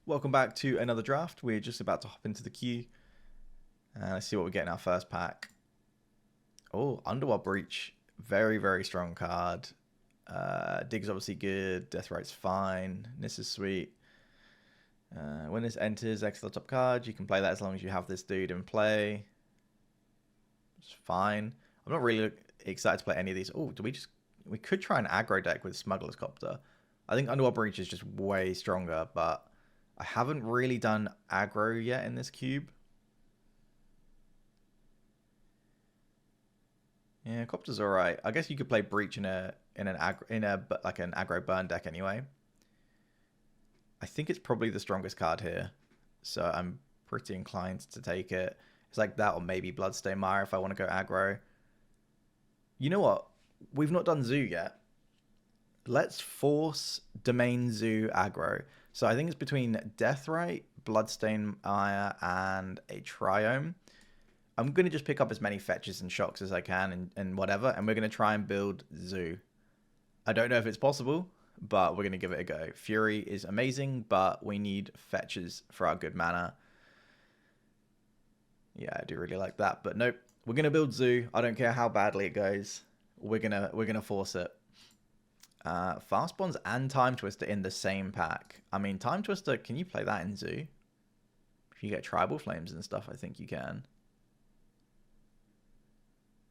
Welcome back to another draft. We're just about to hop into the queue. Let's see what we get in our first pack. Oh, Underworld Breach. Very, very strong card. Dig's obviously good. Deathrite's fine. This is sweet. When this enters, X the top card. You can play that as long as you have this dude in play. It's fine. I'm not really excited to play any of these. Oh, we could try an aggro deck with Smuggler's Copter. I think Underworld Breach is just way stronger, but I haven't really done aggro yet in this cube. Yeah, Copter's alright. I guess you could play Breach in an aggro burn deck anyway. I think it's probably the strongest card here, so I'm pretty inclined to take it. It's like that, or maybe Bloodstain Mire if I want to go aggro. You know what? We've not done Zoo yet. Let's force Domain Zoo aggro. So I think it's between Deathrite, Bloodstain Mire, and a Triome. I'm going to just pick up as many fetches and shocks as I can and whatever, and we're going to try and build Zoo. I don't know if it's possible, but we're going to give it a go. Fury is amazing, but we need fetches for our good mana. Yeah, I do really like that, but nope. We're going to build Zoo. I don't care how badly it goes. We're gonna force it. Fast Bonds and Time Twister in the same pack. I mean, Time Twister, can you play that in Zoo? If you get Tribal Flames and stuff, I think you can.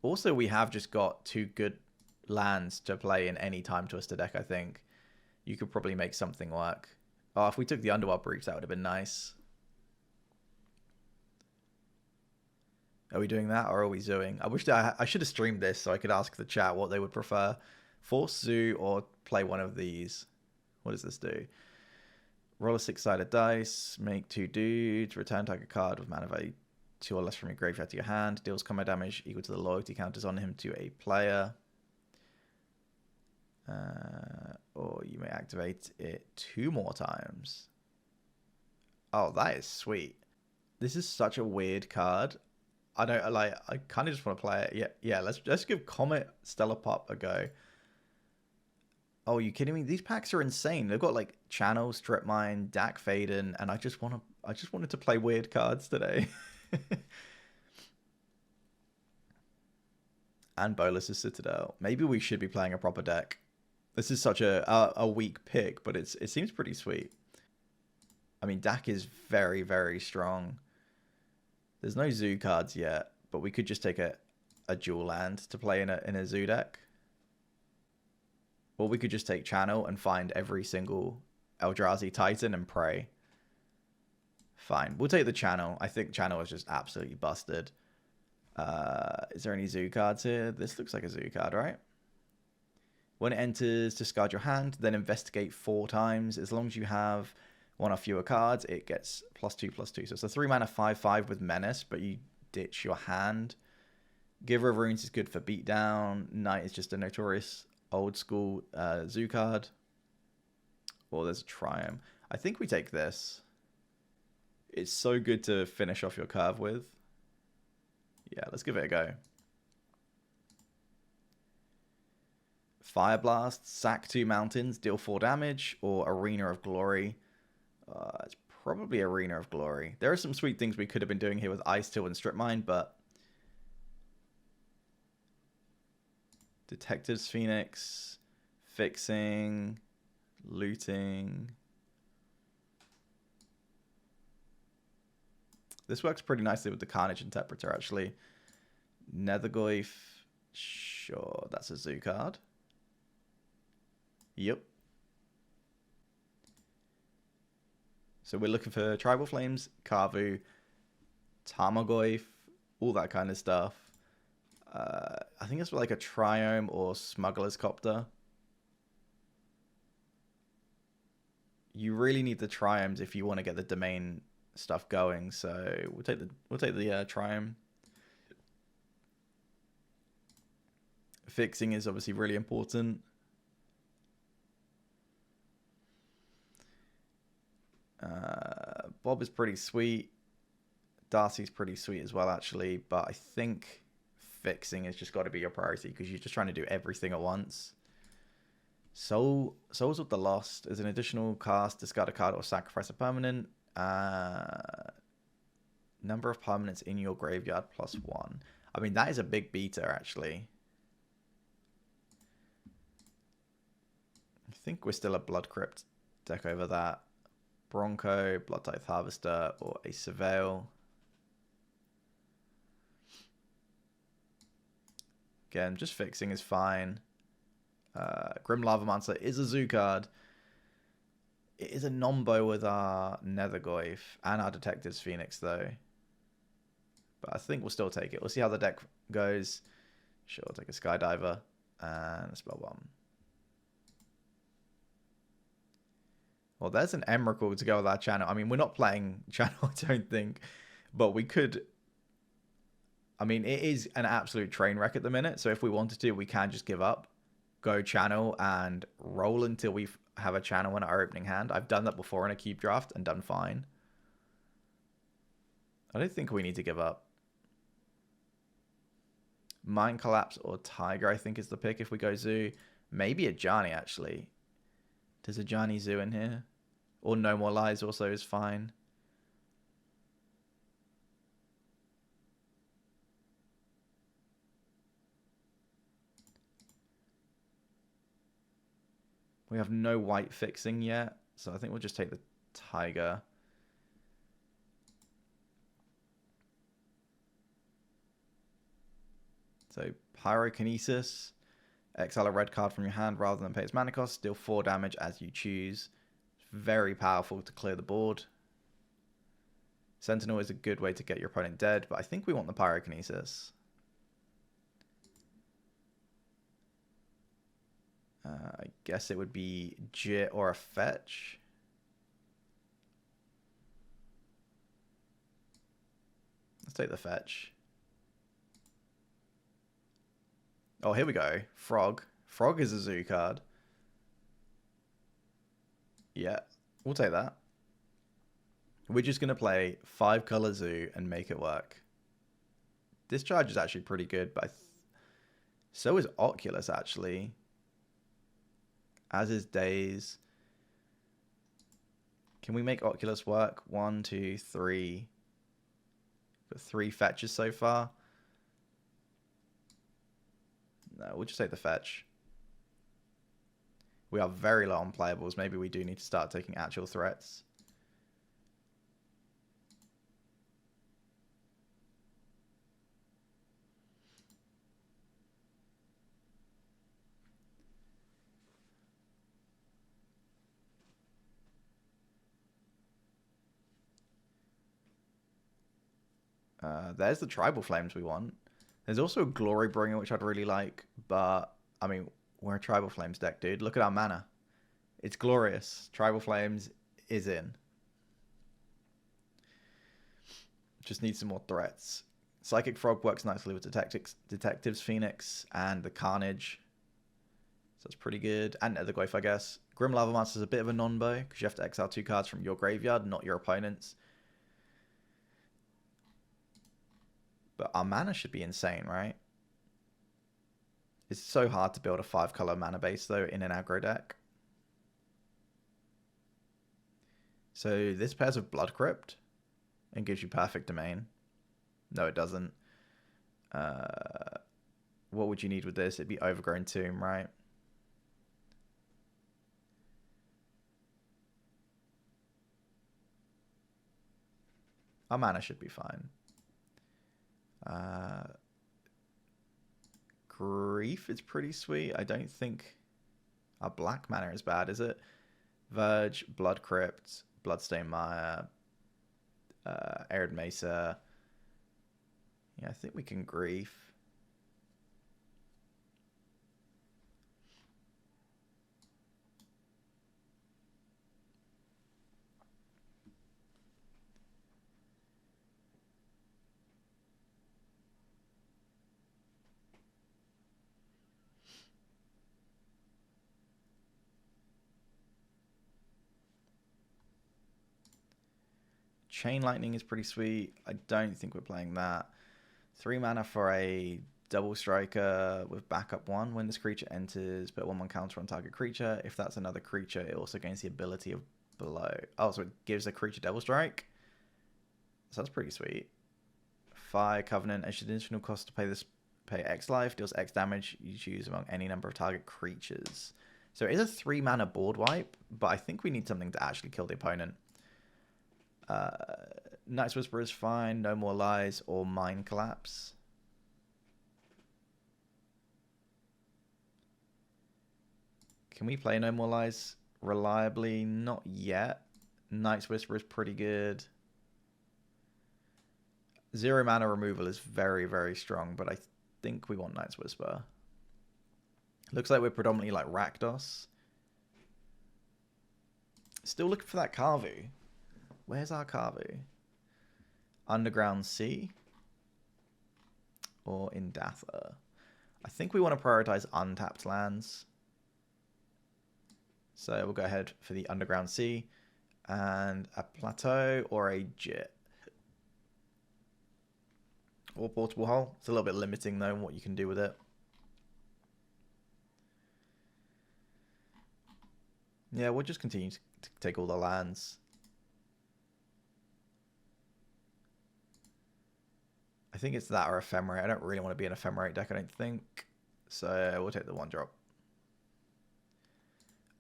Also, we have just got two good lands to play in any Time Twister deck, I think. You could probably make something work. Oh, if we took the Underworld Breach, that would have been nice. Are we doing that, or are we zooing? I wish that I should have streamed this so I could ask the chat what they would prefer. Force Zoo or play one of these. What does this do? Roll a 6-sided dice, make 2 dudes, return target card with mana value 2 or less from your graveyard to your hand, deals combat damage equal to the loyalty counters on him to a player. Or you may activate it 2 more times. Oh, that is sweet. This is such a weird card. I don't like. I kind of just want to play it. Yeah. Let's give Comet Stellar Pop a go. Oh, are you kidding me? These packs are insane. They've got like Channel, Strip Mine, Dak Faden, and I just wanted to play weird cards today. And Bolus's Citadel. Maybe we should be playing a proper deck. This is such a weak pick, but it seems pretty sweet. I mean, Dak is very, very strong. There's no Zoo cards yet, but we could just take a dual land to play in a Zoo deck. Or we could just take Channel and find every single Eldrazi Titan and pray. Fine. We'll take the Channel. I think Channel is just absolutely busted. Is there any Zoo cards here? This looks like a Zoo card, right? When it enters, discard your hand, then investigate 4 times. As long as you have 1 or fewer cards, it gets +2/+2. So it's a 3 mana 5/5 with Menace, but you ditch your hand. Giver of Runes is good for beatdown. Knight is just a notorious old school Zoo card. Or there's a Triumph. I think we take this. It's so good to finish off your curve with. Yeah, let's give it a go. Fire Blast, sack 2 mountains, deal 4 damage, or Arena of Glory. It's probably Arena of Glory. There are some sweet things we could have been doing here with Ice Till and Strip Mine, but Detectives Phoenix, fixing, looting. This works pretty nicely with the Carnage Interpreter, actually. Nethergoyf, sure, that's a Zoo card. Yep. So we're looking for Tribal Flames, Kavu, Tarmogoyf, all that kind of stuff. I think it's like a Triome or Smuggler's Copter. You really need the Triomes if you want to get the domain stuff going. So we'll take the Triome. Fixing is obviously really important. Bob is pretty sweet. Darcy's pretty sweet as well, actually. But I think fixing has just got to be your priority because you're just trying to do everything at once. Souls of the Lost is an additional cast, discard a card or sacrifice a permanent. Number of permanents in your graveyard +1. I mean, that is a big beater, actually. I think we're still a Blood Crypt deck over that. Bronco, Blood Tithe Harvester, or a Surveil. Again, just fixing is fine. Grim Lavamancer is a zoo card. It is a nombo with our Nethergoyf and our Detective's Phoenix, though. But I think we'll still take it. We'll see how the deck goes. Sure, I'll take a Skydiver and a Spellbomb. Well, there's an Emrakul to go with our channel. I mean, we're not playing channel, I don't think. But we could... I mean, it is an absolute train wreck at the minute. So if we wanted to, we can just give up. Go channel and roll until we have a channel in our opening hand. I've done that before in a cube draft and done fine. I don't think we need to give up. Mind Collapse or Tiger, I think, is the pick if we go Zoo. Maybe a Ajani, actually. Does a Ajani Zoo in here? Or No More Lies also is fine. We have no white fixing yet, so I think we'll just take the Tiger. So Pyrokinesis, exile a red card from your hand rather than pay its mana cost, deal 4 damage as you choose. Very powerful to clear the board. Sentinel is a good way to get your opponent dead, but I think we want the Pyrokinesis. I guess it would be Jit or a Fetch. Let's take the Fetch. Oh, here we go. Frog. Frog is a Zoo card. Yeah, we'll take that. We're just going to play 5-color Zoo and make it work. Discharge is actually pretty good, but so is Oculus, actually. As is Daze. Can we make Oculus work? 1, 2, 3. Got 3 fetches so far. No, we'll just take the fetch. We are very low on playables. Maybe we do need to start taking actual threats. There's the Tribal Flames we want. There's also a Glorybringer, which I'd really like. But, I mean, we're a Tribal Flames deck, dude. Look at our mana. It's glorious. Tribal Flames is in. Just need some more threats. Psychic Frog works nicely with Detective's Phoenix and the Carnage. So that's pretty good. And Nethergoyf, I guess. Grim Lavamancer is a bit of a non-bow because you have to exile 2 cards from your graveyard, not your opponent's. But our mana should be insane, right? It's so hard to build a 5-color mana base, though, in an aggro deck. So this pairs with Blood Crypt and gives you Perfect Domain. No, it doesn't. What would you need with this? It'd be Overgrown Tomb, right? Our mana should be fine. Grief is pretty sweet. I don't think our black mana is bad, is it? Verge, Blood Crypt, Bloodstained Mire, Arid Mesa. Yeah, I think we can Grief. Chain Lightning is pretty sweet. I don't think we're playing that. 3 mana for a Double Striker with backup 1. When this creature enters, put 1/1 counter on target creature. If that's another creature, it also gains the ability of blow. Oh, so it gives a creature Double Strike. So that's pretty sweet. Fire Covenant. Additional cost to pay X life. Deals X damage. You choose among any number of target creatures. So it is a 3-mana board wipe, but I think we need something to actually kill the opponent. Night's Whisper is fine. No More Lies or Mind Collapse. Can we play No More Lies reliably? Not yet. Night's Whisper is pretty good. 0 mana removal is very, very strong, but I think we want Night's Whisper. Looks like we're predominantly like Rakdos. Still looking for that Karvu. Where's our Karvu? Underground Sea? Or Indatha? I think we want to prioritize untapped lands. So we'll go ahead for the Underground Sea. And a Plateau or a Jit. Or Portable Hull. It's a little bit limiting though in what you can do with it. Yeah, we'll just continue to take all the lands. I think it's that or Ephemerate. I don't really want to be an Ephemerate deck, I don't think. So we'll take the 1-drop.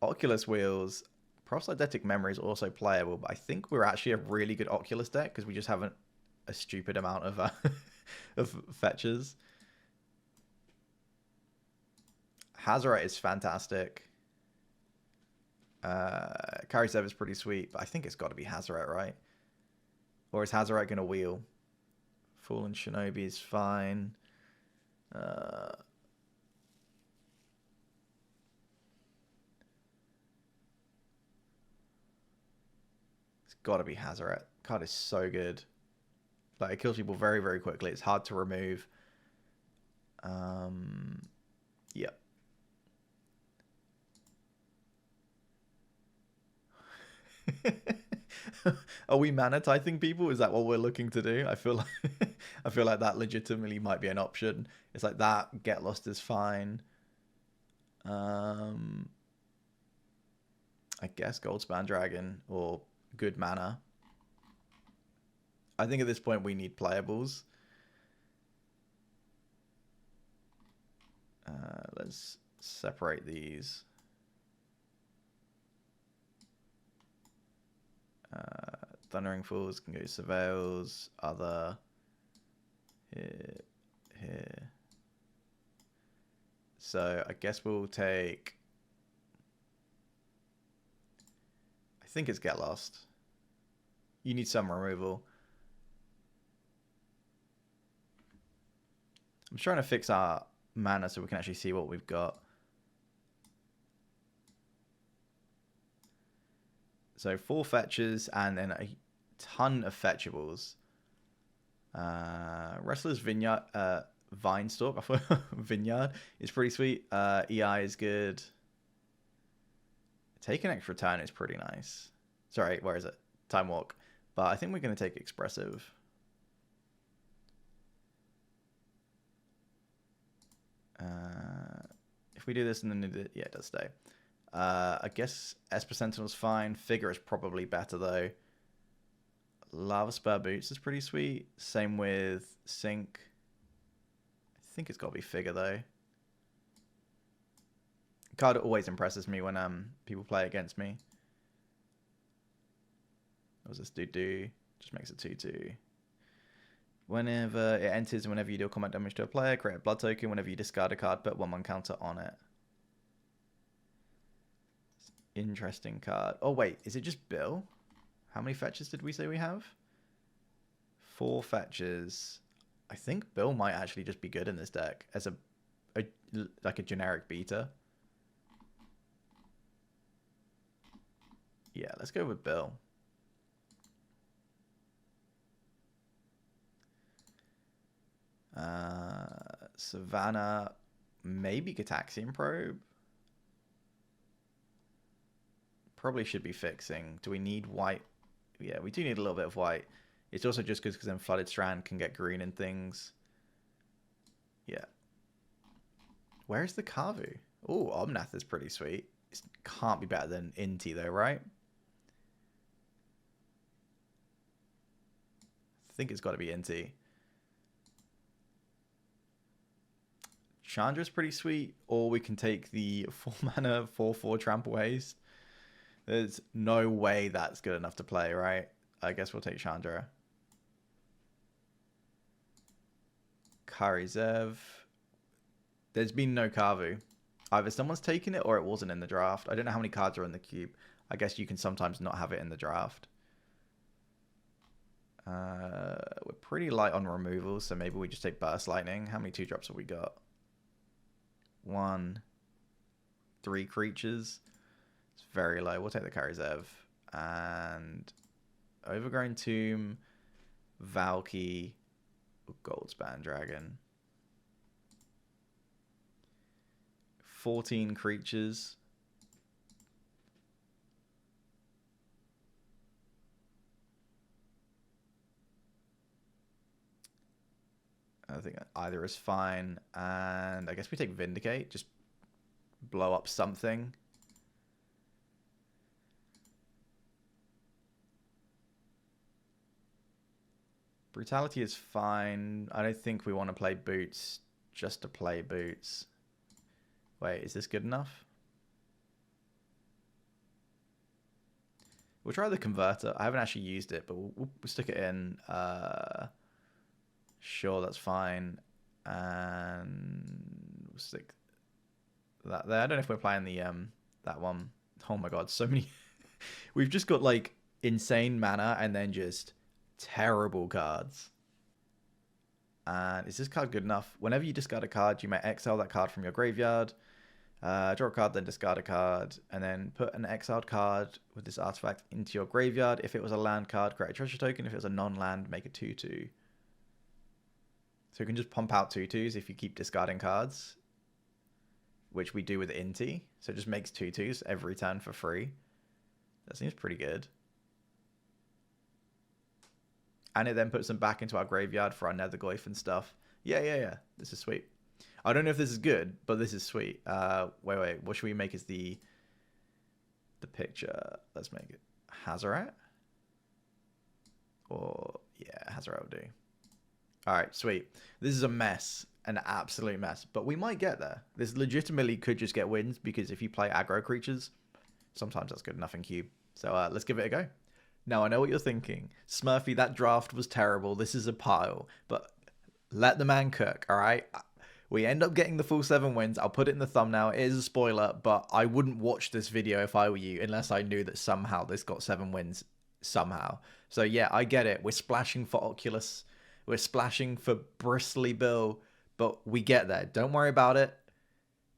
Oculus Wheels. Proselytic Memory is also playable, but I think we're actually a really good Oculus deck because we just haven't a stupid amount of of fetches. Hazoret is fantastic. Karisev is pretty sweet, but I think it's got to be Hazoret, right? Or is Hazoret going to wheel? Fallen Shinobi is fine. It's got to be Hazoret. Card is so good. Like, it kills people very, very quickly. It's hard to remove. Yep. Are we mana tithing people? Is that what we're looking to do? I feel like that legitimately might be an option. It's like that. Get Lost is fine. I guess Goldspan Dragon or good mana. I think at this point we need playables. Let's separate these. Thundering Falls can go Surveils, other, here. So I guess we'll take, I think it's Get Lost. You need some removal. I'm trying to fix our mana so we can actually see what we've got. So 4 fetches and then a ton of fetchables. Wrestler's Vineyard, Vinestalk, I thought Vineyard is pretty sweet. EI is good. Take an extra turn is pretty nice. Sorry, where is it? Time Walk. But I think we're going to take Expressive. If we do this and then yeah, it does stay. I guess Esper Sentinel's fine. Figure is probably better though. Lava Spur Boots is pretty sweet. Same with Sync. I think it's got to be Figure though. Card always impresses me when people play against me. What does this dude do? Just makes it 2/2. Whenever it enters, whenever you deal combat damage to a player, create a blood token. Whenever you discard a card, put 1/1 counter on it. Interesting card. Oh wait, is it just Bill? How many fetches did we say we have? 4 fetches. I think Bill might actually just be good in this deck as like a generic beta. Yeah, let's go with Bill. Savannah, maybe Gitaxian Probe. Probably should be fixing. Do we need white? Yeah, we do need a little bit of white. It's also just because then Flooded Strand can get green and things. Yeah, Where's the Kavu? Oh, Omnath is pretty sweet. It can't be better than Inti though, right? I think it's got to be Inti. Chandra's pretty sweet, or we can take the 4 mana 4/4 Trample Haste. There's no way that's good enough to play, right? I guess we'll take Chandra. Karizev. There's been no Kavu. Either someone's taken it or it wasn't in the draft. I don't know how many cards are in the cube. I guess you can sometimes not have it in the draft. We're pretty light on removals, so maybe we just take Burst Lightning. How many 2-drops have we got? 1, 3 creatures. It's very low. We'll take the Karizev. And Overgrown Tomb, Valky, Goldspan Dragon. 14 creatures. I think either is fine. And I guess we take Vindicate. Just blow up something. Brutality is fine. I don't think we want to play Boots just to play Boots. Wait, is this good enough? We'll try the Converter. I haven't actually used it, but we'll stick it in. Sure, that's fine. And we'll stick that there. I don't know if we're playing the that one. Oh my god, so many. We've just got like insane mana and then just terrible cards. And is this card good enough? Whenever you discard a card, you may exile that card from your graveyard. Draw a card, then discard a card, and then put an exiled card with this artifact into your graveyard. If it was a land card, create a treasure token. If it was a non-land, make a 2/2. So you can just pump out 2/2s if you keep discarding cards, which we do with Inti. So it just makes 2/2s every turn for free. That seems pretty good. And it then puts them back into our graveyard for our Netherglyph and stuff. Yeah. This is sweet. I don't know if this is good, but this is sweet. Wait. What should we make as the picture? Let's make it Hazoret. Or, yeah, Hazoret will do. All right, sweet. This is a mess, an absolute mess. But we might get there. This legitimately could just get wins, because if you play aggro creatures, sometimes that's good enough in cube. So let's give it a go. Now, I know what you're thinking. Smurfy, that draft was terrible. This is a pile. But let the man cook, all right? We end up getting the full 7 wins. I'll put it in the thumbnail. It is a spoiler, but I wouldn't watch this video if I were you, unless I knew that somehow this got 7 wins somehow. So yeah, I get it. We're splashing for Oculus. We're splashing for Bristly Bill, but we get there. Don't worry about it.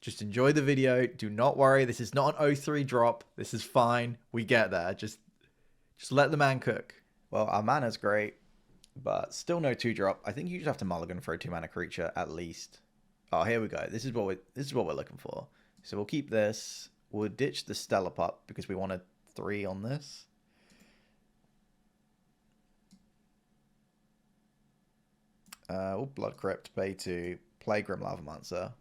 Just enjoy the video. Do not worry. This is not an 0-3 drop. This is fine. We get there. Just let the man cook. Well, our mana's great, but still no 2-drop. I think you just have to mulligan for a 2-mana creature at least. Oh, here we go. This is what we're looking for. So we'll keep this. We'll ditch the Stellar Pup because we wanted 3 on this. We'll Blood Crypt, pay 2, play Grim Lavamancer.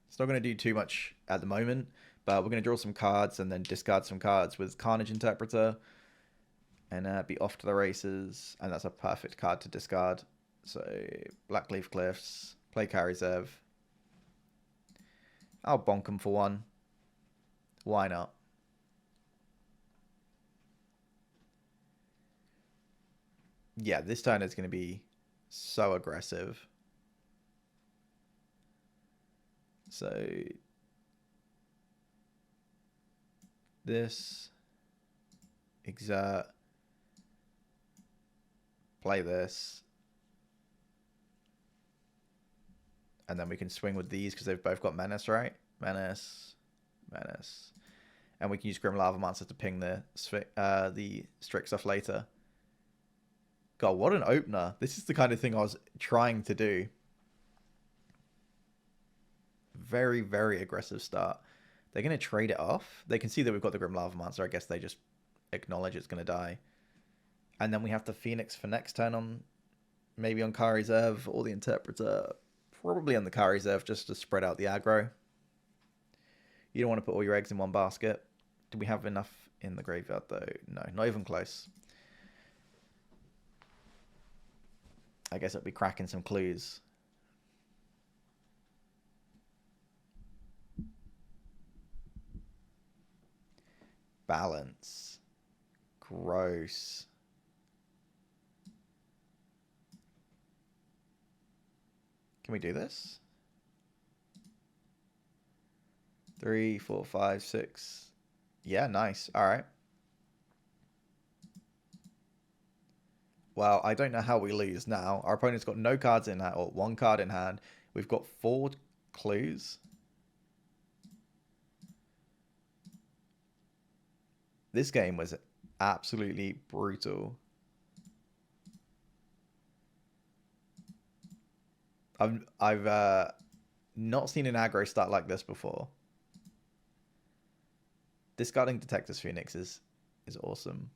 It's not going to do too much at the moment, but we're going to draw some cards and then discard some cards with Carnage Interpreter and be off to the races. And that's a perfect card to discard. So Blackleaf Cliffs, play Karizev. I'll bonk him for 1. Why not? Yeah, this turn is going to be so aggressive. So this, exert, play this, and then we can swing with these because they've both got Menace, right? Menace, and we can use Grim Lavamancer to ping the Strixoff later. God, what an opener. This is the kind of thing I was trying to do. Very, very aggressive start. They're going to trade it off. They can see that we've got the Grim Lavamancer. I guess they just acknowledge it's going to die. And then we have the Phoenix for next turn on, maybe on Karizev or the Interpreter. Probably on the car reserve just to spread out the aggro. You don't want to put all your eggs in one basket. Do we have enough in the graveyard though? No, not even close. I guess it'll be cracking some clues. Balance. Gross. Can we do this? 3, 4, 5, 6. Yeah, nice. All right. Well, I don't know how we lose now. Our opponent's got no cards in hand, or one card in hand. We've got 4 clues. This game was absolutely brutal. I've not seen an aggro start like this before. Discarding Detector's Phoenix is awesome.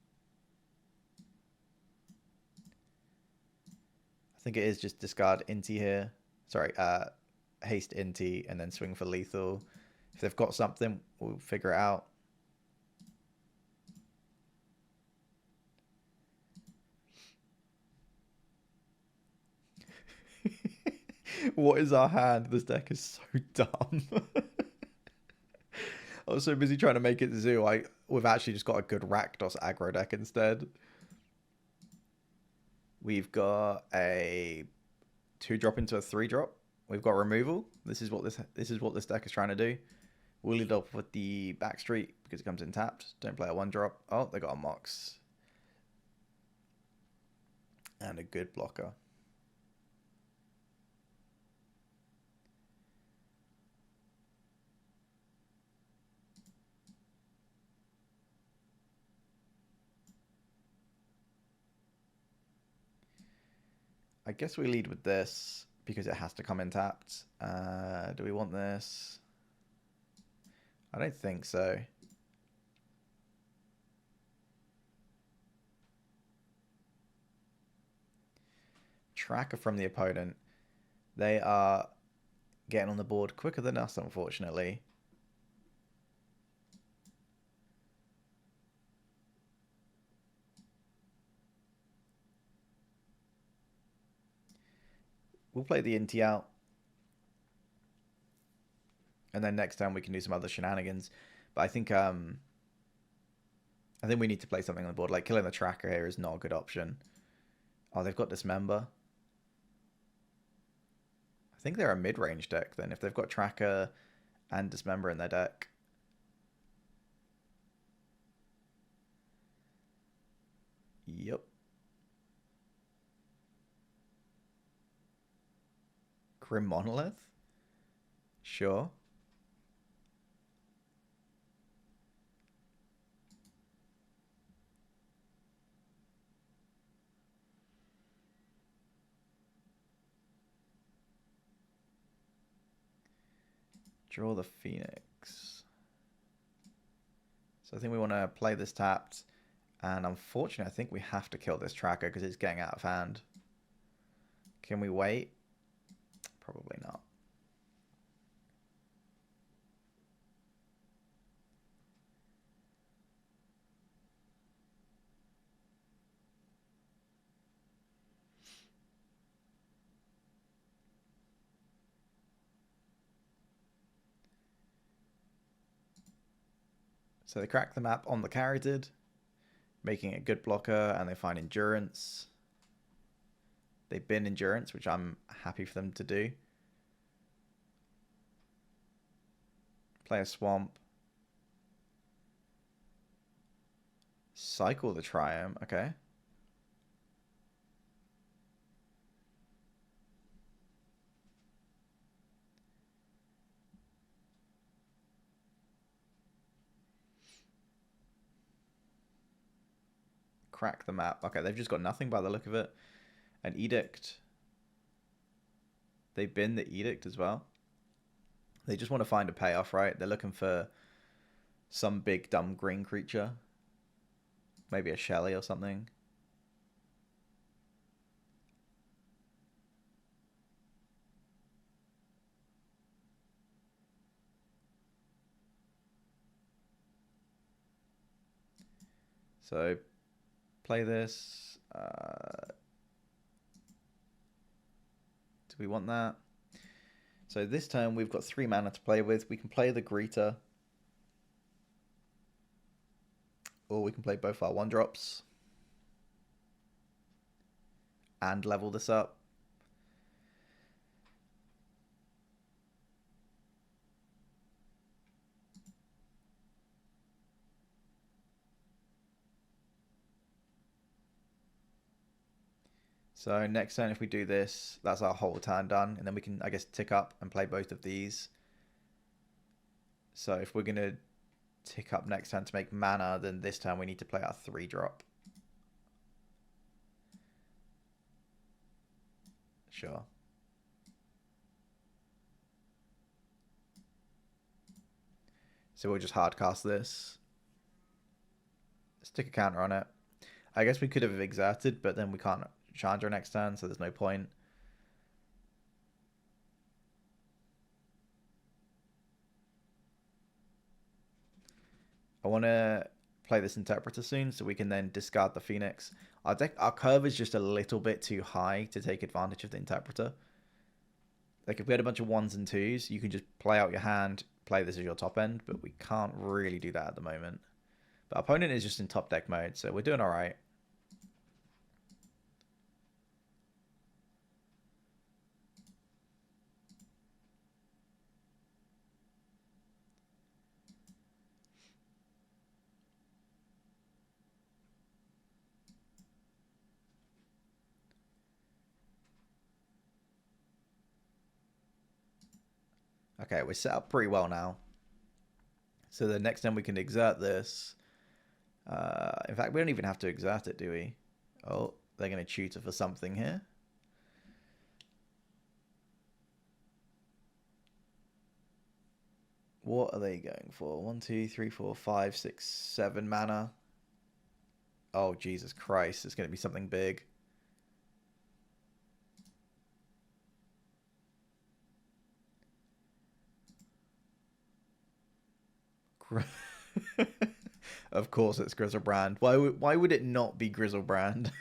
I think it is just discard Inti here. Sorry, haste Inti and then swing for lethal. If they've got something, we'll figure it out. What is our hand? This deck is so dumb. I was so busy trying to make it zoo. We've actually just got a good Rakdos aggro deck instead. We've got a 2-drop into a 3-drop. We've got removal. This is what this deck is trying to do. We'll lead up with the Backstreet because it comes in tapped. Don't play a 1-drop. Oh, they got a Mox. And a good blocker. I guess we lead with this because it has to come in tapped. Do we want this? I don't think so. Tracker from the opponent. They are getting on the board quicker than us, unfortunately. We'll play the Inti out. And then next time we can do some other shenanigans. But I think we need to play something on the board. Like killing the tracker here is not a good option. Oh, they've got Dismember. I think they're a mid-range deck then, if they've got tracker and Dismember in their deck. Yep. Grim Monolith? Sure. Draw the Phoenix. So I think we want to play this tapped. And unfortunately, I think we have to kill this tracker because it's getting out of hand. Can we wait? Probably not. So they crack the map on the Caryatid, making a good blocker, and they find Endurance. They bin Endurance, which I'm happy for them to do. Play a Swamp. Cycle the Triumph, okay. Crack the map. Okay, they've just got nothing by the look of it. An Edict. They bin the Edict as well. They just want to find a payoff, right? They're looking for some big dumb green creature. Maybe a Shelly or something. So play this. Do we want that? So this turn we've got 3 mana to play with. We can play the Greeter. Or we can play both our 1-drops. And level this up. So next turn, if we do this, that's our whole turn done. And then we can, I guess, tick up and play both of these. So if we're going to tick up next turn to make mana, then this turn we need to play our 3-drop. Sure. So we'll just hardcast this. Stick a counter on it. I guess we could have exerted, but then we can't Chandra next turn, so there's no point. I want to play this Interpreter soon, so we can then discard the Phoenix. Our curve is just a little bit too high to take advantage of the Interpreter. Like, if we had a bunch of 1s and 2s, you can just play out your hand, play this as your top end, but we can't really do that at the moment. But our opponent is just in top deck mode, so we're doing alright. Okay, we're set up pretty well now. So the next time we can exert this. In fact, we don't even have to exert it, do we? Oh, they're going to tutor for something here. What are they going for? 1, 2, 3, 4, 5, 6, 7 mana. Oh, Jesus Christ. It's going to be something big. Of course it's Griselbrand. Why would it not be Griselbrand?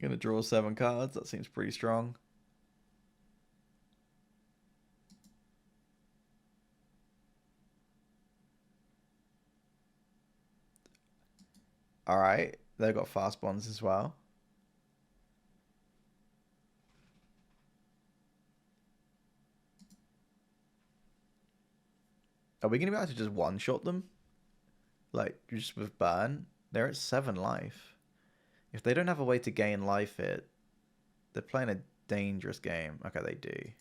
Gonna draw 7 cards. That seems pretty strong. Alright. They've got fast bonds as well. Are we going to be able to just one-shot them? Like, just with burn? They're at 7 life. If they don't have a way to gain life here, they're playing a dangerous game. Okay, they do.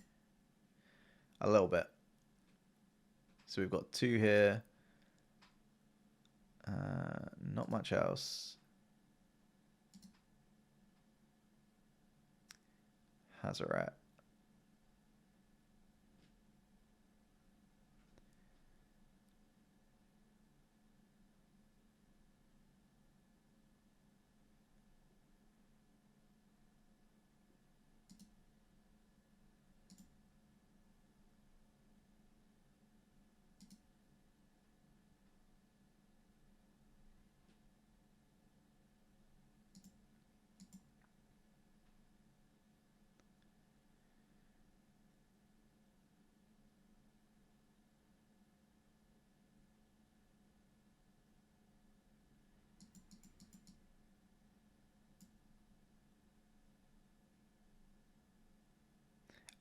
A little bit. So we've got 2 here. Not much else. Hazoret.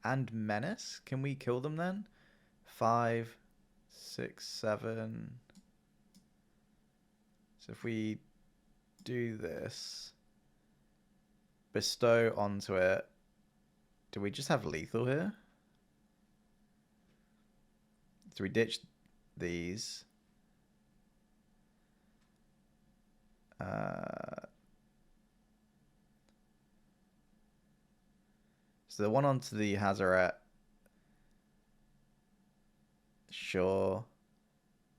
And Menace? Can we kill them then? 5, 6, 7. So if we do this, bestow onto it, do we just have lethal here? Do we ditch these? So the one onto the Hazoret. Sure.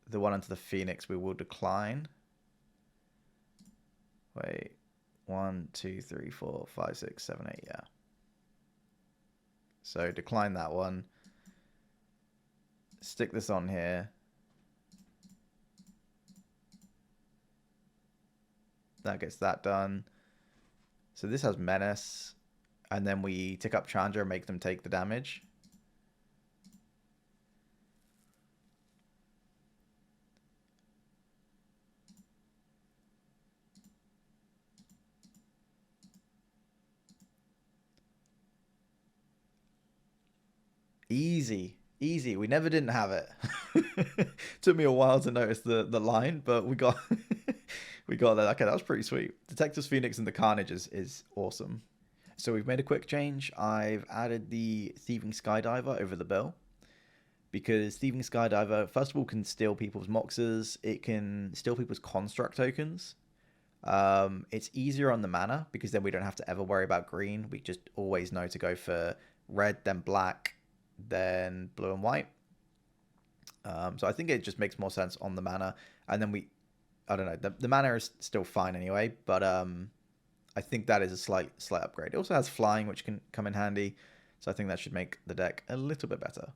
The one onto the Phoenix we will decline. Wait. 1, 2, 3, 4, 5, 6, 7, 8, yeah. So decline that one. Stick this on here. That gets that done. So this has Menace. And then we tick up Chandra and make them take the damage. Easy. Easy. We never didn't have it. Took me a while to notice the line, but we got we got that. Okay, that was pretty sweet. Detectives Phoenix and the Carnage is awesome. So we've made a quick change. I've added the Thieving Skydiver over the bill. Because Thieving Skydiver, first of all, can steal people's Moxes. It can steal people's Construct tokens. It's easier on the mana, because then we don't have to ever worry about green. We just always know to go for red, then black, then blue and white. So I think it just makes more sense on the mana. And then I don't know, the mana is still fine anyway, but I think that is a slight upgrade. It also has flying, which can come in handy, so I think that should make the deck a little bit better.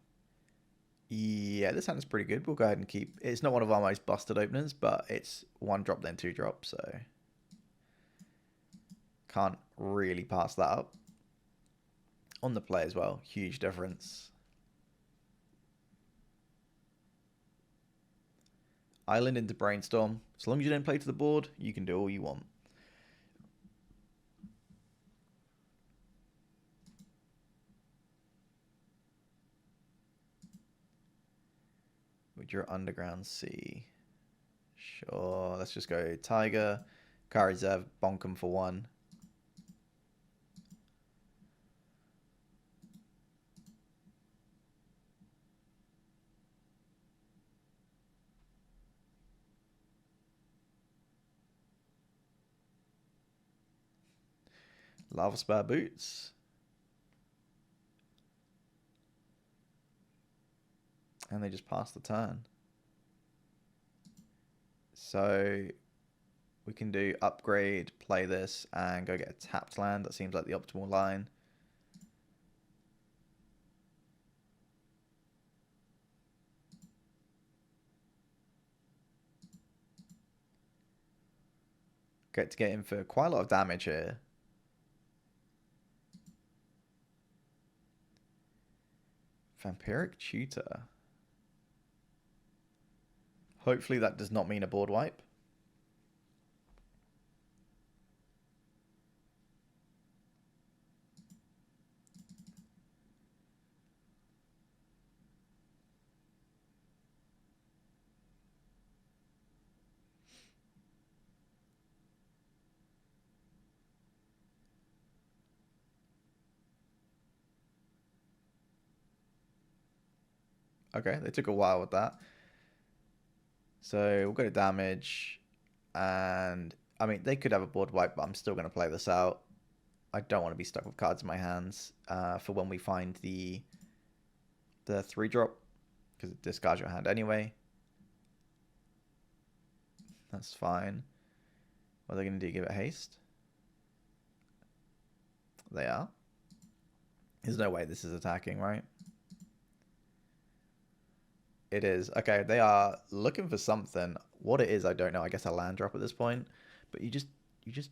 Yeah, this hand is pretty good. We'll go ahead and keep. It's not one of our most busted openers, but it's 1-drop then 2-drop, so can't really pass that up. On the play as well, huge difference. Island into Brainstorm. As long as you don't play to the board, you can do all you want. With your Underground Sea. Sure, let's just go Tiger, Karizev, bonk him for 1. Lava Spare Boots. And they just pass the turn. So we can do upgrade, play this, and go get a tapped land. That seems like the optimal line. Get in for quite a lot of damage here. Vampiric Tutor. Hopefully that does not mean a board wipe. Okay, they took a while with that. So we'll go to damage. And, I mean, they could have a board wipe, but I'm still going to play this out. I don't want to be stuck with cards in my hands for when we find the 3-drop. Because it discards your hand anyway. That's fine. What are they going to do? Give it haste? They are. There's no way this is attacking, right? It is. Okay, they are looking for something. What it is, I don't know. I guess a land drop at this point. But you just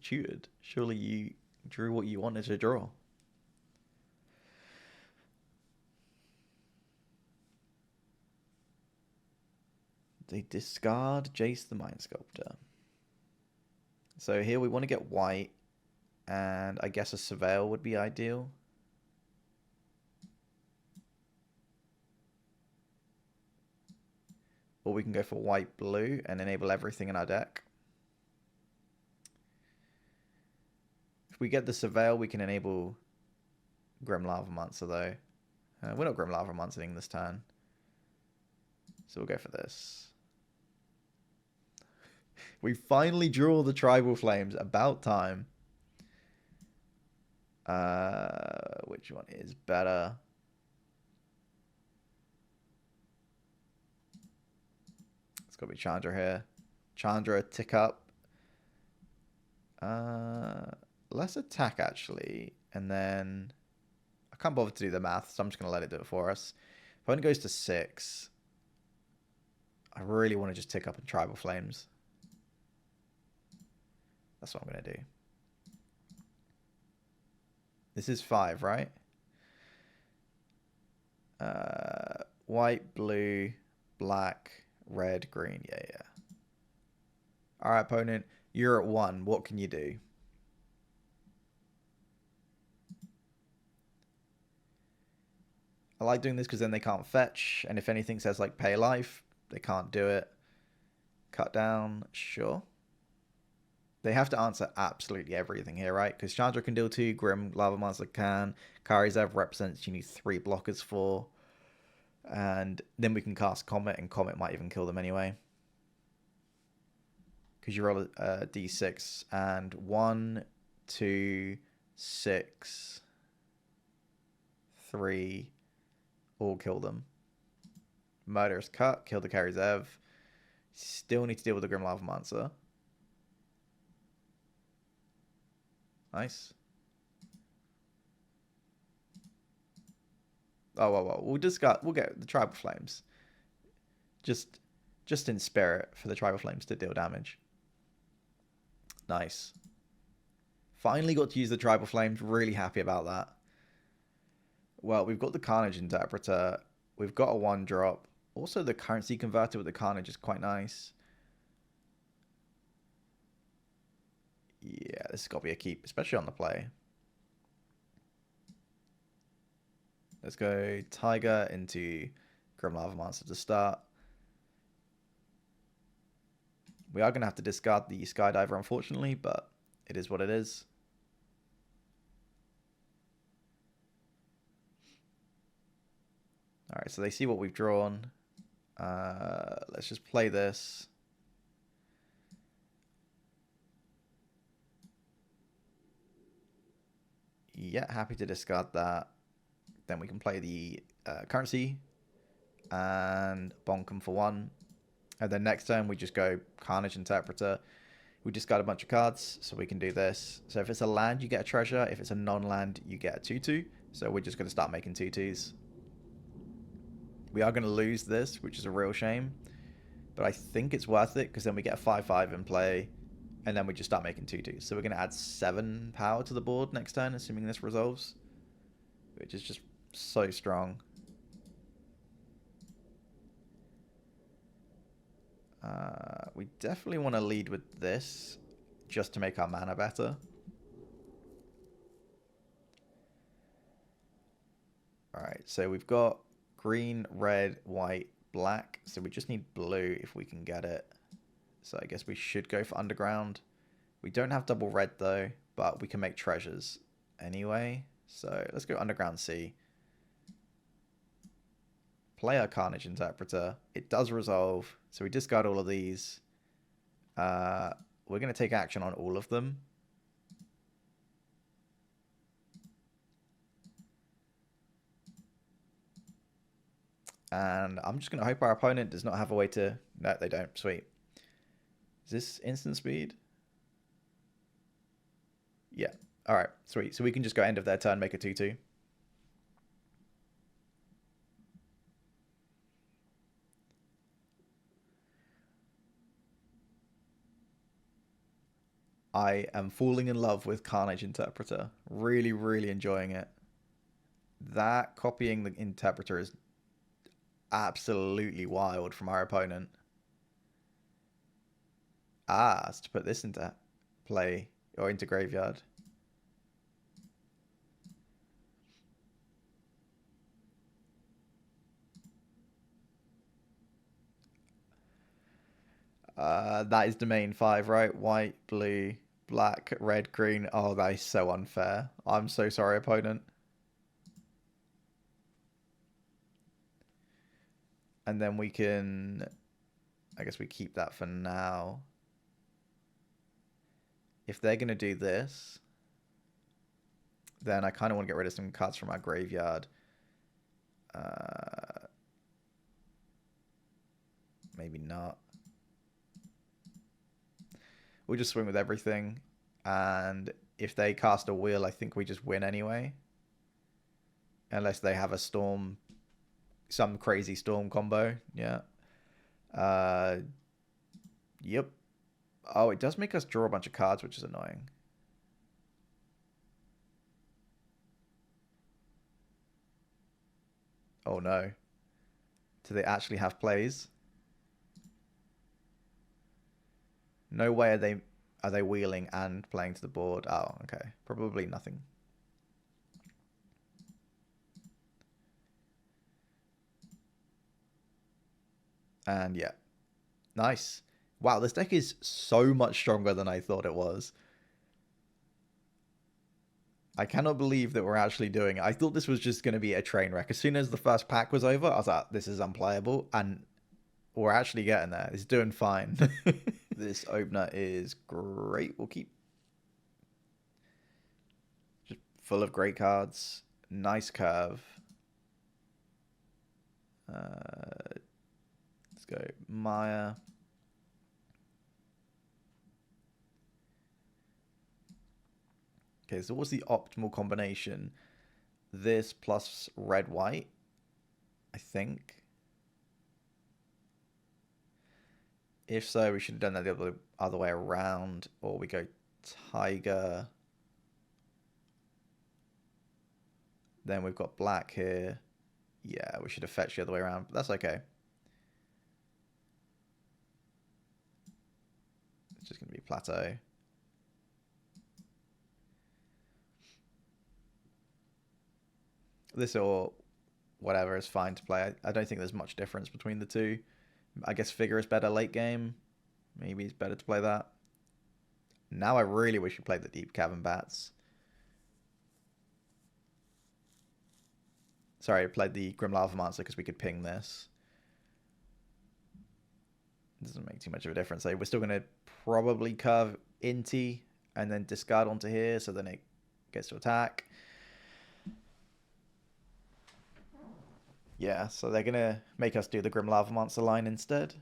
tutored. Surely you drew what you wanted to draw. They discard Jace the Mind Sculptor. So here we want to get white. And I guess a Surveil would be ideal. Or we can go for white-blue and enable everything in our deck. If we get the Surveil, we can enable Grim Lavamancer, though. We're not Grim Lavamancering this turn. So we'll go for this. We finally draw the Tribal Flames. About time. Which one is better? It's got to be Chandra here. Chandra, tick up. Let's attack, actually. And then I can't bother to do the math, so I'm just going to let it do it for us. Opponent goes to 6. I really want to just tick up in Tribal Flames. That's what I'm going to do. This is 5, right? White, blue, black, red, green. Yeah, yeah. All right, opponent. You're at 1. What can you do? I like doing this because then they can't fetch. And if anything says like pay life, they can't do it. Cut down. Sure. They have to answer absolutely everything here, right? Because Chandra can deal 2, Grim Lava Monster can. Karizev represents you need 3 blockers for. And then we can cast Comet, and Comet might even kill them anyway. Because you roll a d6, and 1, 2, 6, 3, all kill them. Murderous Cut, kill the Karizev. Still need to deal with the Grim Lava Monster. Nice. Oh, well, we'll get the Tribal Flames. Just in spirit for the Tribal Flames to deal damage. Nice. Finally got to use the Tribal Flames. Really happy about that. Well, we've got the Carnage Interpreter. We've got a 1-drop. Also, the Currency Converter with the Carnage is quite nice. Yeah, this has got to be a keep, especially on the play. Let's go Tiger into Grim Lava Monster to start. We are going to have to discard the Skydiver, unfortunately, but it is what it is. All right, so they see what we've drawn. Let's just play this. Yeah, happy to discard that. Then we can play the currency and bonk them for 1. And then next turn we just go Carnage Interpreter. We discard a bunch of cards, so we can do this. So if it's a land, you get a treasure. If it's a non-land, you get a 2/2. So we're just going to start making 2/2s. We are going to lose this, which is a real shame. But I think it's worth it, because then we get a 5/5 in play. And then we just start making 2/2s. So we're going to add 7 power to the board next turn, assuming this resolves. Which is just so strong. We definitely want to lead with this, just to make our mana better. Alright, so we've got green, red, white, black. So we just need blue if we can get it. So I guess we should go for underground. We don't have double red though, but we can make treasures anyway. So let's go underground C. Play our Carnage Interpreter. It does resolve, so we discard all of these. We're going to take action on all of them. And I'm just going to hope our opponent does not have a way to... No, they don't. Sweet. Is this instant speed? Yeah. All right. Sweet. So we can just go end of their turn, make a 2/2. I am falling in love with Carnage Interpreter. Really, really enjoying it. That copying the Interpreter is absolutely wild from our opponent. Ah, it's to put this into play or into graveyard. That is domain 5, right? White, blue, black, red, green. Oh, that is so unfair. I'm so sorry, opponent. And then we can... I guess we keep that for now. If they're going to do this, then I kind of want to get rid of some cards from our graveyard. Maybe not. We'll just swing with everything. And if they cast a wheel, I think we just win anyway. Unless they have a storm, some crazy storm combo. Yeah. Yep. Oh, it does make us draw a bunch of cards, which is annoying. Oh no. Do they actually have plays? No way are they wheeling and playing to the board. Oh, okay. Probably nothing. And yeah. Nice. Wow, this deck is so much stronger than I thought it was. I cannot believe that we're actually doing it. I thought this was just going to be a train wreck. As soon as the first pack was over, I was like, this is unplayable. And we're actually getting there. It's doing fine. This opener is great. We'll keep just full of great cards. Nice curve. Let's go Maya. Okay, so what's the optimal combination? This plus red white, I think. If so, we should have done that the other way around, or we go tiger. Then we've got black here. Yeah, we should have fetched the other way around, but that's okay. It's just going to be plateau. This or whatever is fine to play. I don't think there's much difference between the two. I guess figure is better late game. Maybe it's better to play that. Now I really wish we played the Deep Cavern Bats. Sorry, I played the Grim Lavamancer because we could ping this. It doesn't make too much of a difference. We're still going to probably curve Inti and then discard onto here, so then it gets to attack. Yeah, so they're going to make us do the Grim Lavamancer line instead,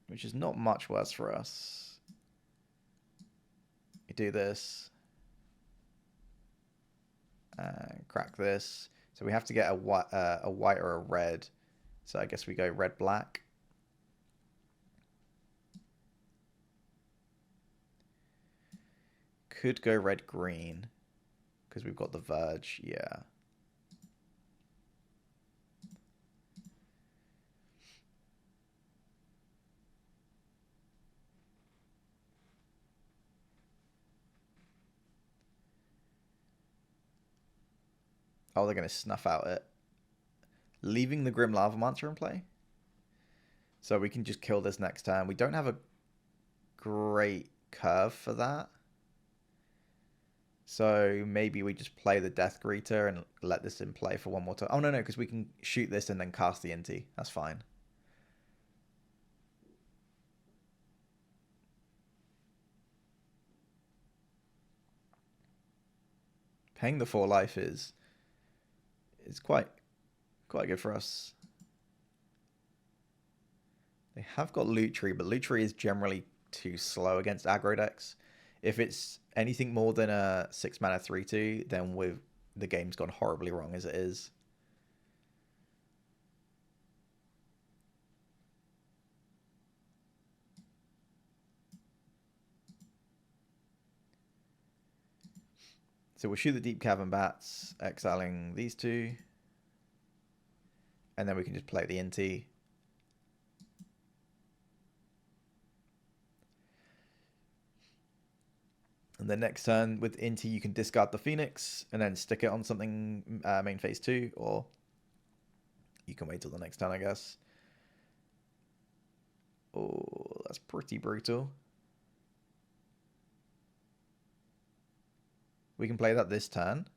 which is not much worse for us. We do this. And crack this. So we have to get a white or a red. So I guess we go red-black. Could go red-green because we've got the Verge. Yeah. Oh, they're going to snuff out it. Leaving the Grim Lavamancer in play. So we can just kill this next turn. We don't have a great curve for that. So maybe we just play the Death Greeter and let this in play for one more turn. Oh, no, because we can shoot this and then cast the Inti. That's fine. Paying the 4 life is quite good for us. They have got Lutri, but Lutri is generally too slow against aggro decks. If it's anything more than a 6 mana 3/2, then the game's gone horribly wrong as it is. So we'll shoot the Deep Cavern Bats, exiling these two. And then we can just play the Inti. And then next turn with Inti, you can discard the Phoenix and then stick it on something main phase 2, or you can wait till the next turn, I guess. Oh, that's pretty brutal. We can play that this turn.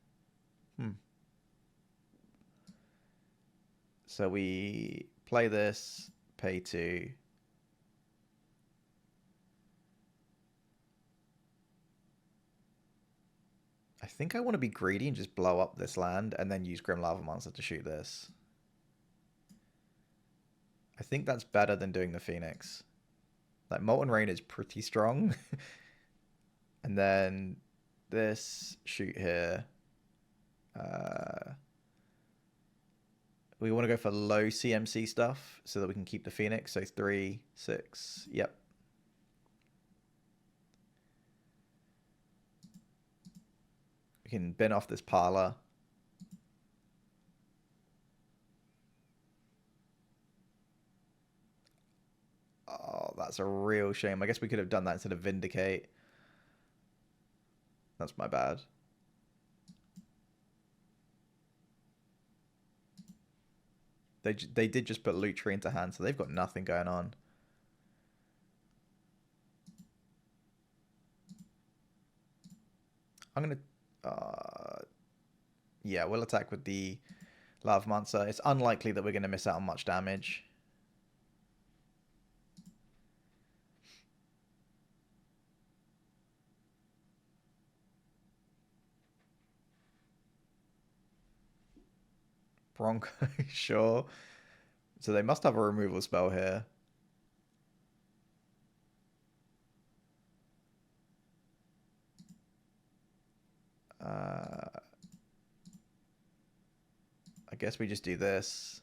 So we play this, pay 2. I think I want to be greedy and just blow up this land and then use Grim Lavamancer to shoot this. I think that's better than doing the Phoenix. Like, Molten Rain is pretty strong. And then this, shoot here. We want to go for low CMC stuff so that we can keep the Phoenix. So 3, 6, yep. We can bin off this Parlor. Oh, that's a real shame. I guess we could have done that instead of Vindicate. That's my bad. They did just put Lutri into hand, so they've got nothing going on. I'm going to... yeah, we'll attack with the Lavamancer. It's unlikely that we're going to miss out on much damage. Bronco, sure. So they must have a removal spell here. I guess we just do this.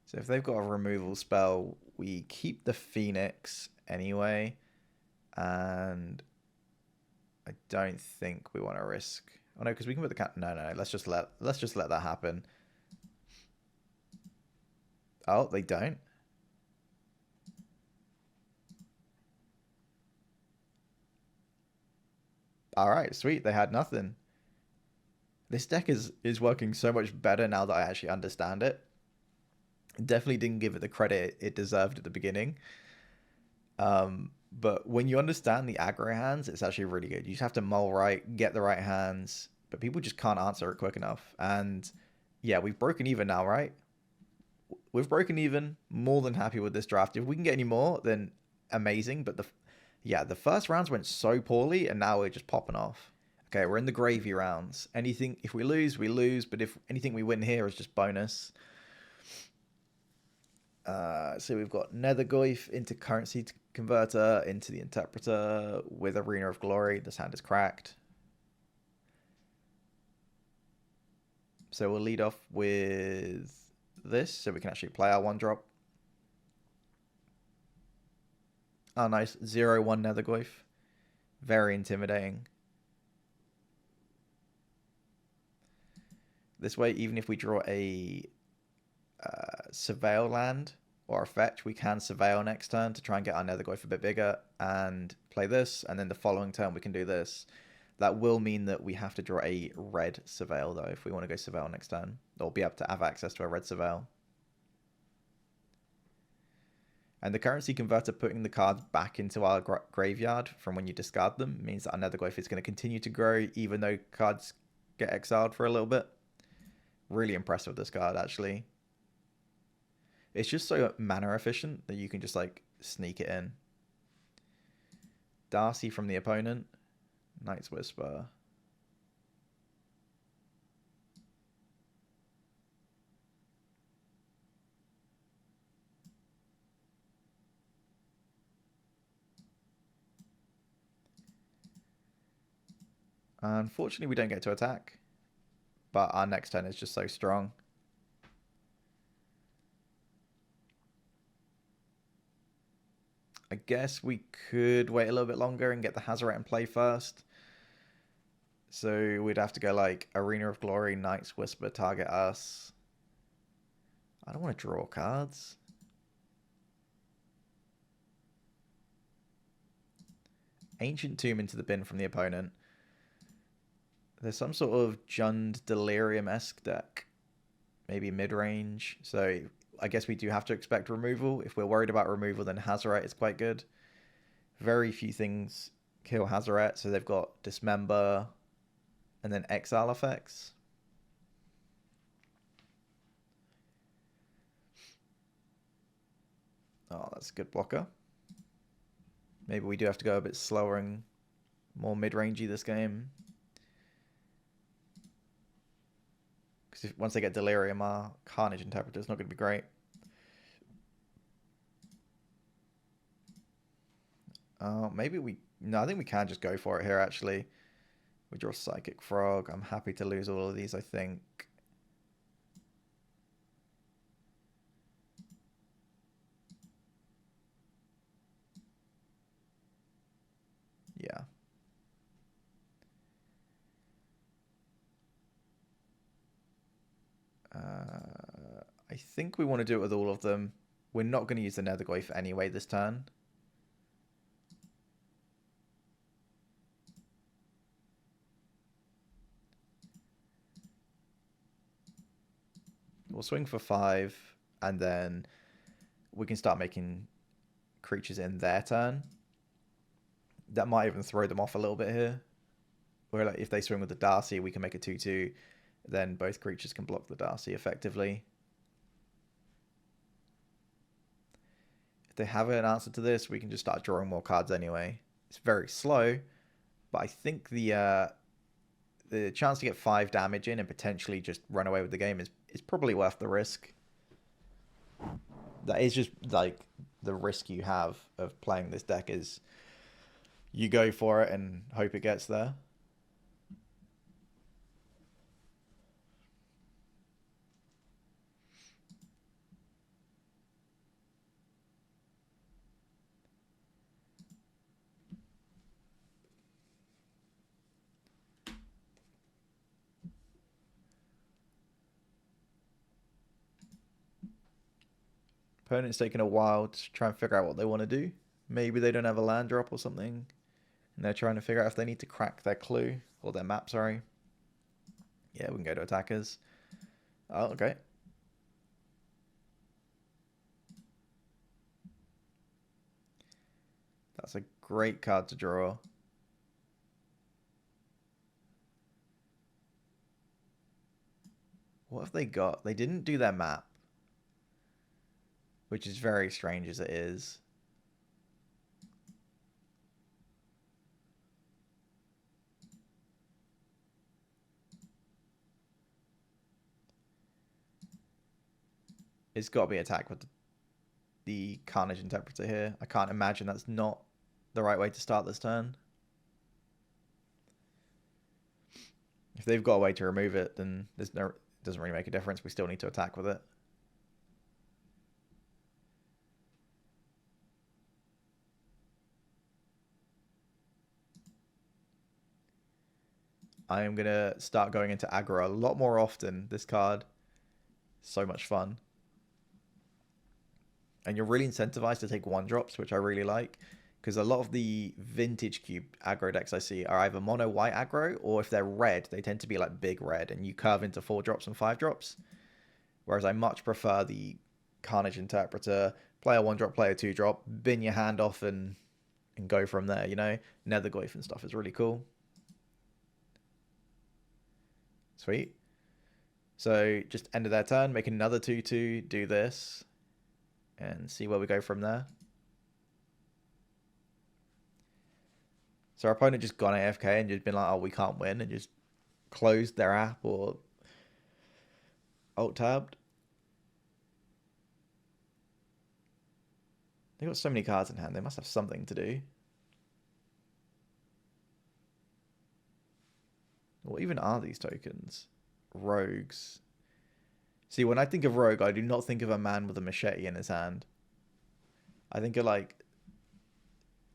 So if they've got a removal spell, we keep the Phoenix anyway. And I don't think we want to risk. Oh no, because we can put the cat. No. Let's just let that happen. Oh, they don't. All right, sweet. They had nothing. This deck is working so much better now that I actually understand it. Definitely didn't give it the credit it deserved at the beginning. But when you understand the aggro hands, it's actually really good. You just have to mull right, get the right hands, but people just can't answer it quick enough. And yeah, we've broken even now, right? We've broken even. More than happy with this draft. If we can get any more, then amazing. But the first rounds went so poorly, and now we're just popping off. Okay, we're in the gravy rounds. Anything, if we lose, we lose. But if anything we win here is just bonus. So we've got Nethergoyf into Currency Converter, into the Interpreter with Arena of Glory. This hand is cracked. So we'll lead off with this, so we can actually play our 1-drop. Oh, nice. 0-1 Nethergoyf. Very intimidating. This way, even if we draw a Surveil land or a fetch, we can Surveil next turn to try and get our Nethergoyf a bit bigger and play this, and then the following turn we can do this. That will mean that we have to draw a red Surveil, though, if we want to go Surveil next turn. Or be able to have access to a red Surveil. And the Currency Converter putting the cards back into our graveyard from when you discard them means that our Nethergoyf is going to continue to grow, even though cards get exiled for a little bit. Really impressed with this card, actually. It's just so mana efficient that you can just, like, sneak it in. Darcy from the opponent. Night's Whisper. Unfortunately, we don't get to attack. But our next turn is just so strong. I guess we could wait a little bit longer and get the Hazoret in play first. So we'd have to go like Arena of Glory, Night's Whisper, target us. I don't want to draw cards. Ancient Tomb into the bin from the opponent. There's some sort of Jund Delirium-esque deck. Maybe mid-range. So I guess we do have to expect removal. If we're worried about removal, then Hazoret is quite good. Very few things kill Hazoret. So they've got Dismember and then Exile effects. Oh, that's a good blocker. Maybe we do have to go a bit slower and more mid-rangey this game. Because once they get Delirium, our Carnage Interpreter is not going to be great. Maybe we... No, I think we can just go for it here, actually. We draw Psychic Frog. I'm happy to lose all of these, I think. I think we want to do it with all of them. We're not going to use the Netherglyph anyway this turn. We'll swing for 5, and then we can start making creatures in their turn. That might even throw them off a little bit here. Where like if they swing with the Darcy, we can make a 2/2. Then both creatures can block the Darcy effectively. If they have an answer to this, we can just start drawing more cards anyway. It's very slow, but I think the chance to get 5 damage in and potentially just run away with the game is probably worth the risk. That is just like the risk you have of playing this deck is you go for it and hope it gets there. Opponent's taking a while to try and figure out what they want to do. Maybe they don't have a land drop or something, and they're trying to figure out if they need to crack their clue, or their map, sorry. Yeah, we can go to attackers. Oh, okay. That's a great card to draw. What have they got? They didn't do their map, which is very strange as it is. It's got to be attack with the Carnage Interpreter here. I can't imagine that's not the right way to start this turn. If they've got a way to remove it, then it doesn't really make a difference. We still need to attack with it. I am going to start going into aggro a lot more often, this card. So much fun. And you're really incentivized to take 1-drops, which I really like. Because a lot of the vintage cube aggro decks I see are either mono white aggro, or if they're red, they tend to be like big red, and you curve into 4-drops and 5-drops. Whereas I much prefer the Carnage Interpreter, play a 1-drop, play a 2-drop, bin your hand off and go from there, you know? Netherglyph and stuff is really cool. Sweet. So just end of their turn, make another 2/2, do this, and see where we go from there. So our opponent just gone AFK and just been like, oh, we can't win, and just closed their app or alt-tabbed. They've got so many cards in hand, they must have something to do. What even are these tokens? Rogues. See, when I think of rogue, I do not think of a man with a machete in his hand. I think of like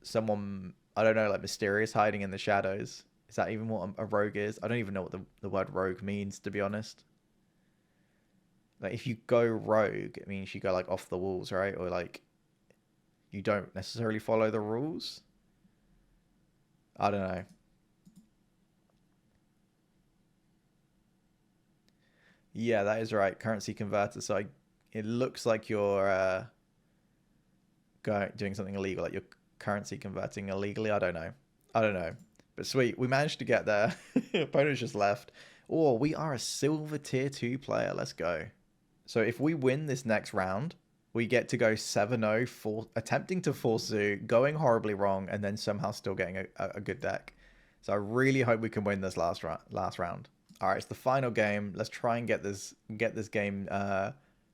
someone, I don't know, like mysterious hiding in the shadows. Is that even what a rogue is? I don't even know what the word rogue means, to be honest. Like if you go rogue, it means you go like off the walls, right? Or like you don't necessarily follow the rules. I don't know. Yeah, that is right. Currency converter. So it looks like you're doing something illegal, like you're currency converting illegally. I don't know. I don't know. But sweet, we managed to get there. Opponent's just left. Oh, we are a silver tier 2 player. Let's go. So if we win this next round, we get to go 7-0, attempting to force suit, going horribly wrong, and then somehow still getting a good deck. So I really hope we can win this last round. All right, it's the final game. Let's try and get this game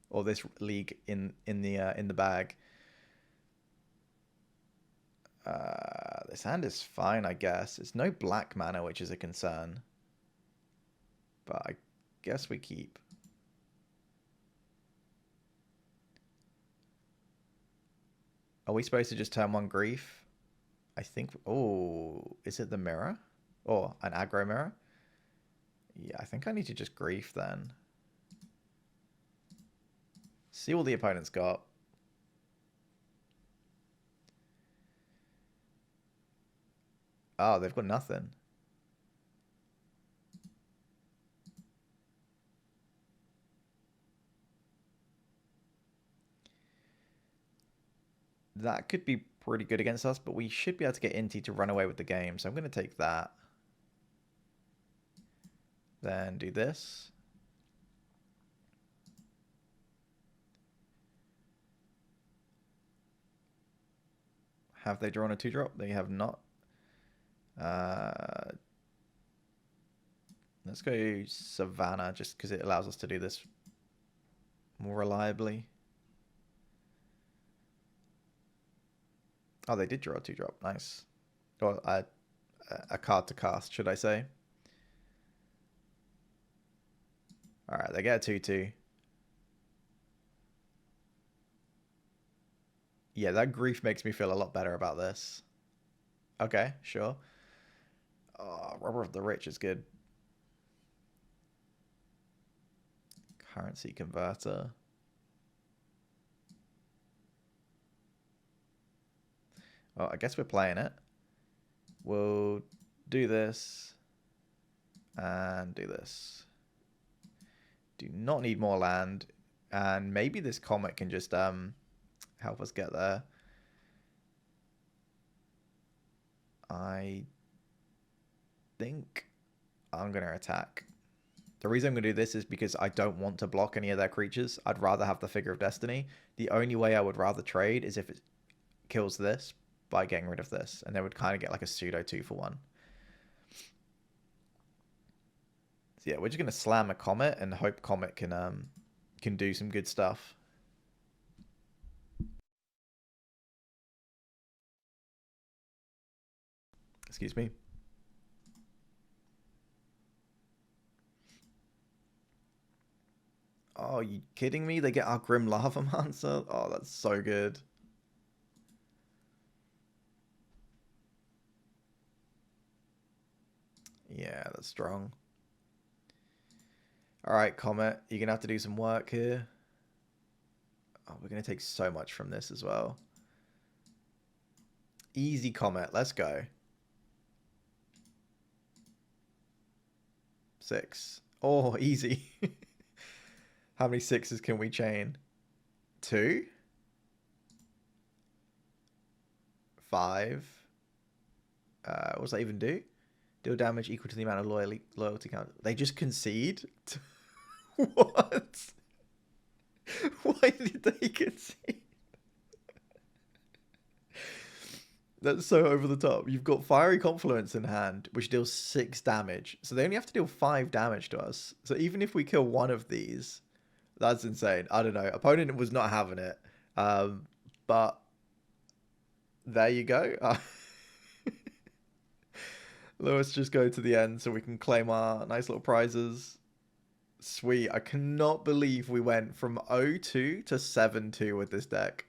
or this league in the bag. This hand is fine, I guess. It's no black mana, which is a concern. But I guess we keep. Are we supposed to just turn 1 grief? I think. Oh, is it the mirror? Or an aggro mirror? Yeah, I think I need to just grief then. See what the opponent's got. Oh, they've got nothing. That could be pretty good against us, but we should be able to get Inti to run away with the game. So I'm going to take that. Then do this. Have they drawn a 2-drop? They have not. Let's go Savannah, just because it allows us to do this more reliably. Oh, they did draw a 2-drop. Nice. Or a card to cast, should I say. Alright, they get a 2-2. Yeah, that grief makes me feel a lot better about this. Okay, sure. Oh, Robber of the Rich is good. Currency converter. Well, I guess we're playing it. We'll do this. And do this. Do not need more land. And maybe this comet can just help us get there. I think I'm going to attack. The reason I'm going to do this is because I don't want to block any of their creatures. I'd rather have the Figure of Destiny. The only way I would rather trade is if it kills this by getting rid of this. And they would kind of get like a pseudo 2-for-1. So yeah, we're just going to slam a Comet and hope Comet can do some good stuff. Excuse me. Oh, are you kidding me? They get our Grim Lavamancer? Oh, that's so good. Yeah, that's strong. Alright, Comet. You're going to have to do some work here. Oh, we're going to take so much from this as well. Easy, Comet. Let's go. 6. Oh, easy. How many 6s can we chain? 2? 5? What does that even do? Deal damage equal to the amount of loyalty count. They just concede? What? Why did they concede? That's so over the top. You've got Fiery Confluence in hand, which deals 6 damage. So they only have to deal 5 damage to us. So even if we kill one of these, that's insane. I don't know. Opponent was not having it. But there you go. Let's just go to the end so we can claim our nice little prizes. Sweet. I cannot believe we went from 0-2 to 7-2 with this deck.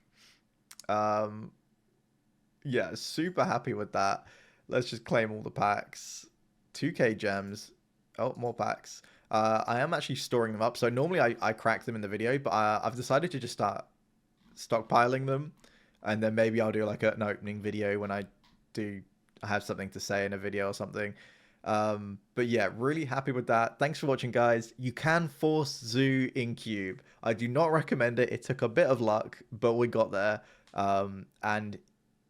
Yeah, super happy with that. Let's just claim all the packs. 2k gems. Oh, more packs. I am actually storing them up. So normally I crack them in the video, but I've decided to just start stockpiling them. And then maybe I'll do like an opening video when I have something to say in a video or something. But yeah, really happy with that. Thanks for watching, guys. You can force Zoo in Cube. I do not recommend it. It took a bit of luck, but we got there. And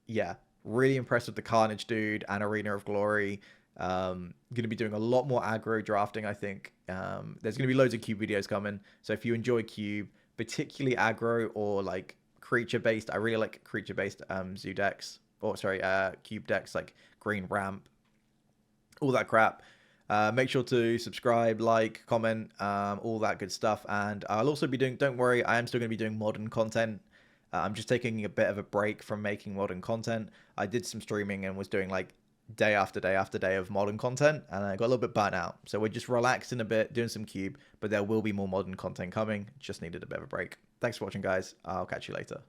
yeah, really impressed with the Carnage dude and Arena of Glory. Going to be doing a lot more aggro drafting, I think. There's going to be loads of Cube videos coming. So if you enjoy Cube, particularly aggro or like creature-based, I really like creature-based Zoo decks. Or sorry, Cube decks like Green Ramp, all that crap. Make sure to subscribe, like, comment, all that good stuff. And I'll also be doing, don't worry, I am still going to be doing modern content. I'm just taking a bit of a break from making modern content. I did some streaming and was doing like day after day after day of modern content, and I got a little bit burnt out. So we're just relaxing a bit, doing some Cube, but there will be more modern content coming. Just needed a bit of a break. Thanks for watching, guys. I'll catch you later.